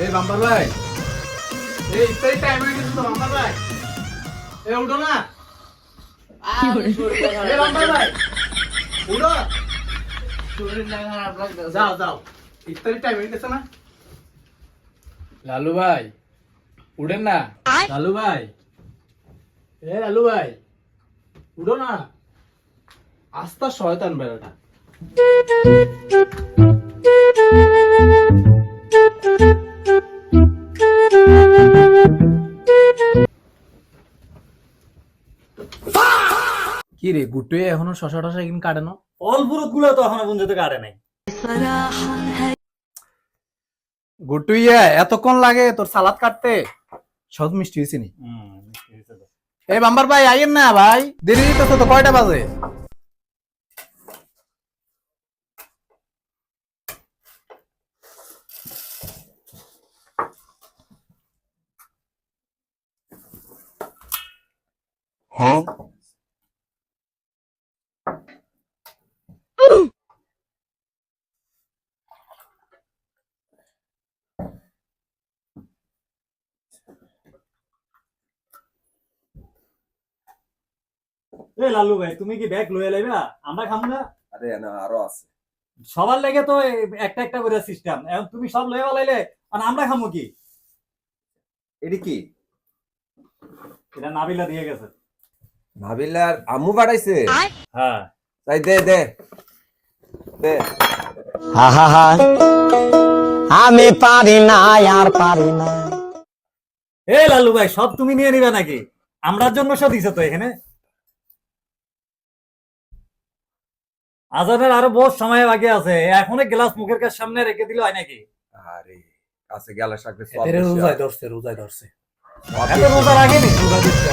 এই বাম্পার ভাই, এই ইফতারি টাইম হয়ে গেছে তো বাম্পার ভাই, এই উঠো না। এই বাম্পার ভাই উঠো, শরীরটা খারাপ লাগতেছে। যাও যাও, ইফতারি টাইম হয়ে গেছে না। লালু ভাই উঠেন না। লালু ভাই, এ লালু ভাই উঠো না। আস্তা শয়তান বেড়াটা। কি রে গুট্টু এখনো শশা টশা কিন কাটে না? ফলফুরুত গুলো তো এখনো পর্যন্ত কাটে নাই। গুট্টু ইয়া এতক্ষণ লাগে তোর সালাদ কাটতে? সব মিষ্টি হয়েছে নি? এই বাম্বার ভাই আইয়েন না ভাই, দেরি হইতেছে তো, কয়টা বাজে? এ লালু ভাই, তুমি কি ব্যাগ লয়ে লাইবা? আমরা খামু না? আরে না, আরো আছে। সবার লেগে তো একটা একটা করে সিস্টেম। এখন তুমি সব লয়ে লাইলে আর আমরা খামু কি? এটি কি? এটা নাবিলা দিয়ে গেছে। ভাবিলার আম্মু পাঠাইছে? হ্যাঁ। তাই দে দে দে। আমি পারি না আর পারি না। এ লালু ভাই, সব তুমি নিয়ে নিবে নাকি? আমরার জন্য সব দিছে তো এখানে। আজানের আরো বহুত সময় বাকি আছে, এখন গ্লাস মুখের কাছে সামনে রেখে দিলে হয় নাকি? আরে কাছে গেলে সাকবে রোজায় ধরছে, রোজায় ধরছে। এত রোজা লাগেনি? রোজা দিচ্ছে।